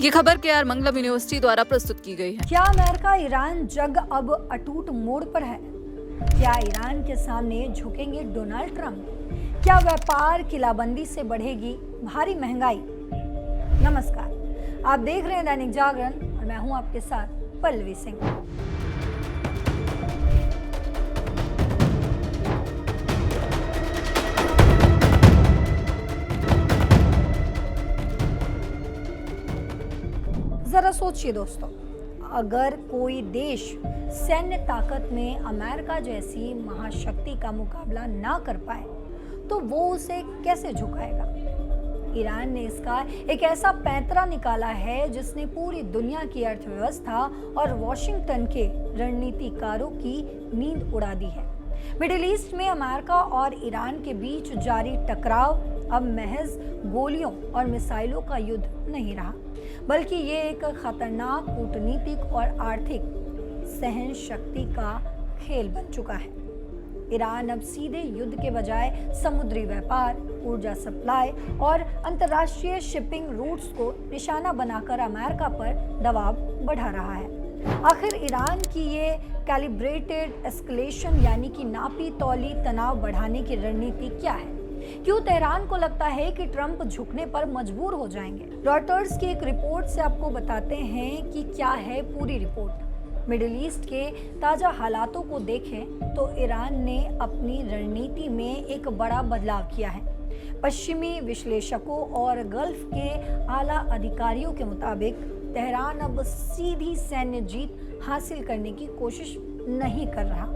ये खबर केआर मंगलम यूनिवर्सिटी द्वारा प्रस्तुत की गई है। क्या अमेरिका ईरान जंग अब अटूट मोड़ पर है? क्या ईरान के सामने झुकेंगे डोनाल्ड ट्रंप? क्या व्यापार किलाबंदी से बढ़ेगी भारी महंगाई? नमस्कार, आप देख रहे हैं दैनिक जागरण और मैं हूं आपके साथ पल्लवी सिंह। जरा सोचिए दोस्तों, अगर कोई देश सैन्य ताकत में अमेरिका जैसी महाशक्ति का मुकाबला ना कर पाए तो वो उसे कैसे झुकाएगा? ईरान ने इसका एक ऐसा पैंतरा निकाला है जिसने पूरी दुनिया की अर्थव्यवस्था और वॉशिंगटन के रणनीतिकारों की नींद उड़ा दी है। मिडिल ईस्ट में अमेरिका और ईरान के बीच जारी टकराव अब महज गोलियों और मिसाइलों का युद्ध नहीं रहा, बल्कि ये एक खतरनाक कूटनीतिक और आर्थिक सहन शक्ति का खेल बन चुका है। ईरान अब सीधे युद्ध के बजाय समुद्री व्यापार, ऊर्जा सप्लाई और अंतर्राष्ट्रीय शिपिंग रूट्स को निशाना बनाकर अमेरिका पर दबाव बढ़ा रहा है। आखिर ईरान की ये कैलिब्रेटेड एस्केलेशन यानी कि नापी तौली तनाव बढ़ाने की रणनीति क्या है? क्यों तेहरान को लगता है कि ट्रंप झुकने पर मजबूर हो जाएंगे? रॉयटर्स की एक रिपोर्ट से आपको बताते हैं कि क्या है पूरी रिपोर्ट। मिडिल ईस्ट के ताजा हालातों को देखें तो ईरान ने अपनी रणनीति में एक बड़ा बदलाव किया है। पश्चिमी विश्लेषकों और गल्फ के आला अधिकारियों के मुताबिक तेहरान अब सीधी सैन्य जीत हासिल करने की कोशिश नहीं कर रहा।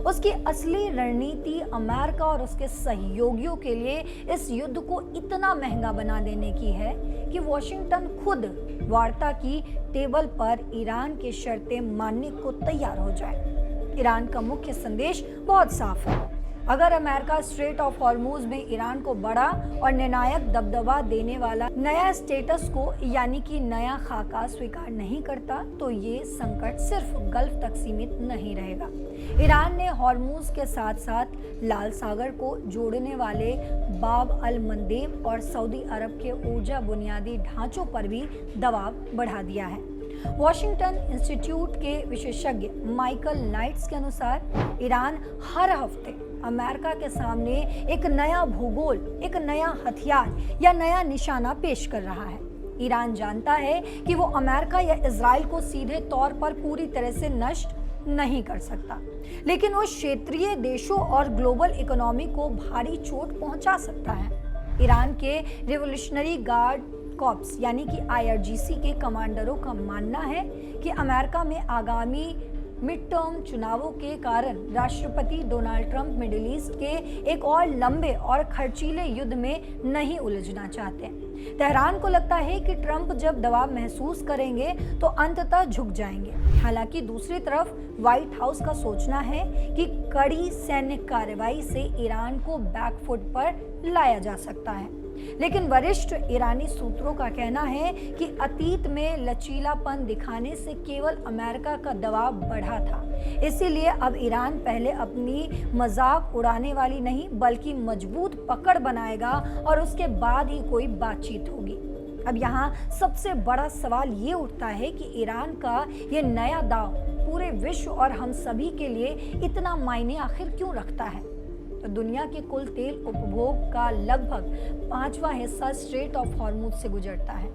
उसकी असली रणनीति अमेरिका और उसके सहयोगियों के लिए इस युद्ध को इतना महंगा बना देने की है कि वॉशिंगटन खुद वार्ता की टेबल पर ईरान की शर्तें मानने को तैयार हो जाए। ईरान का मुख्य संदेश बहुत साफ है। अगर अमेरिका स्ट्रेट ऑफ हॉर्मुज में ईरान को बड़ा और निर्णायक दबदबा देने वाला नया स्टेटस को यानी कि नया खाका स्वीकार नहीं करता तो ये संकट सिर्फ गल्फ तक सीमित नहीं रहेगा। ईरान ने हॉर्मुज के साथ साथ लाल सागर को जोड़ने वाले बाब अल मंदेब और सऊदी अरब के ऊर्जा बुनियादी ढांचों पर भी दबाव बढ़ा दिया है। वॉशिंगटन इंस्टीट्यूट के विशेषज्ञ माइकल नाइट्स के अनुसार ईरान हर हफ्ते अमेरिका के सामने एक नया भूगोल, एक नया हथियार या नया निशाना पेश कर रहा है। ईरान जानता है कि वो अमेरिका या इजराइल को सीधे तौर पर पूरी तरह से नष्ट नहीं कर सकता, लेकिन वो क्षेत्रीय देशों और ग्लोबल इकोनॉमी को भारी चोट पहुंचा सकता है। ईरान के रिवोल्यूशनरी गार्ड कॉर्प्स यानी कि IRGC के कमांडरों का मानना है कि अमेरिका में आगामी मिड टर्म चुनावों के कारण राष्ट्रपति डोनाल्ड ट्रंप मिडिल ईस्ट के एक और लंबे और खर्चीले युद्ध में नहीं उलझना चाहते। तेहरान को लगता है कि ट्रंप जब दबाव महसूस करेंगे तो अंततः झुक जाएंगे। हालांकि दूसरी तरफ व्हाइट हाउस का सोचना है कि कड़ी सैन्य कार्रवाई से ईरान को बैकफुट पर लाया जा सकता है। लेकिन वरिष्ठ ईरानी सूत्रों का कहना है कि अतीत में लचीलापन दिखाने से केवल अमेरिका का दबाव बढ़ा था, इसीलिए अब ईरान पहले अपनी मजाक उड़ाने वाली नहीं बल्कि मजबूत पकड़ बनाएगा और उसके बाद ही कोई बातचीत होगी। अब यहाँ सबसे बड़ा सवाल ये उठता है कि ईरान का ये नया दांव पूरे विश्व और हम सभी के लिए इतना मायने आखिर क्यों रखता है? तो दुनिया के कुल तेल उपभोग का लगभग 5वां हिस्सा स्ट्रेट ऑफ हॉर्मुज से गुजरता है।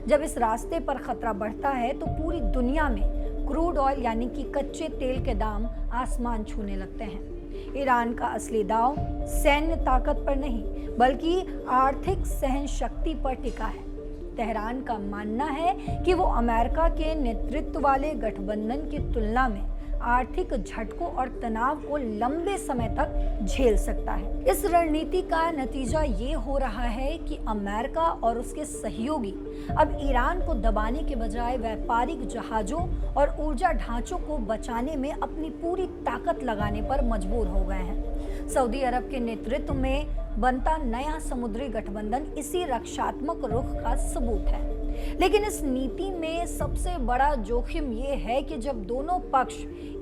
जब इस रास्ते पर खतरा बढ़ता है तो पूरी दुनिया में क्रूड ऑयल यानी कि कच्चे तेल के दाम आसमान छूने लगते हैं। ईरान का असली दांव सैन्य ताकत पर नहीं बल्कि आर्थिक सहन शक्ति पर टिका है। तेहरान का मानना है कि वो अमेरिका के नेतृत्व वाले गठबंधन की तुलना में आर्थिक झटकों और तनाव को लंबे समय तक झेल सकता है। इस रणनीति का नतीजा ये हो रहा है कि अमेरिका और उसके सहयोगी अब ईरान को दबाने के बजाय व्यापारिक जहाजों और ऊर्जा ढांचों को बचाने में अपनी पूरी ताकत लगाने पर मजबूर हो गए हैं। सऊदी अरब के नेतृत्व में बनता नया समुद्री गठबंधन इसी रक्षात्मक रुख का सबूत है। लेकिन इस नीति में सबसे बड़ा जोखिम ये है कि जब दोनों पक्ष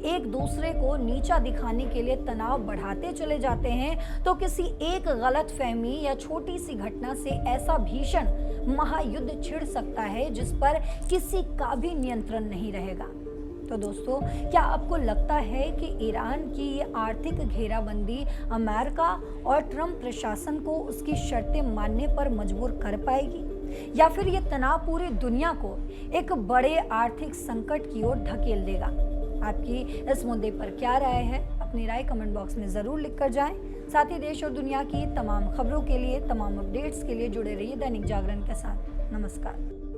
एक दूसरे को नीचा दिखाने के लिए तनाव बढ़ाते चले जाते हैं तो किसी एक गलत फहमी या छोटी सी घटना से ऐसा भीषण महायुद्ध छिड़ सकता है जिस पर किसी का भी नियंत्रण नहीं रहेगा। तो दोस्तों, क्या आपको लगता है कि ईरान की ये आर्थिक घेराबंदी अमेरिका और ट्रंप प्रशासन को उसकी शर्तें मानने पर मजबूर कर पाएगी, या फिर ये तनाव पूरी दुनिया को एक बड़े आर्थिक संकट की ओर धकेल देगा? आपकी इस मुद्दे पर क्या राय है? अपनी राय कमेंट बॉक्स में जरूर लिख कर जाएं। साथ ही देश और दुनिया की तमाम खबरों के लिए, तमाम अपडेट्स के लिए जुड़े रहिए दैनिक जागरण के साथ। नमस्कार।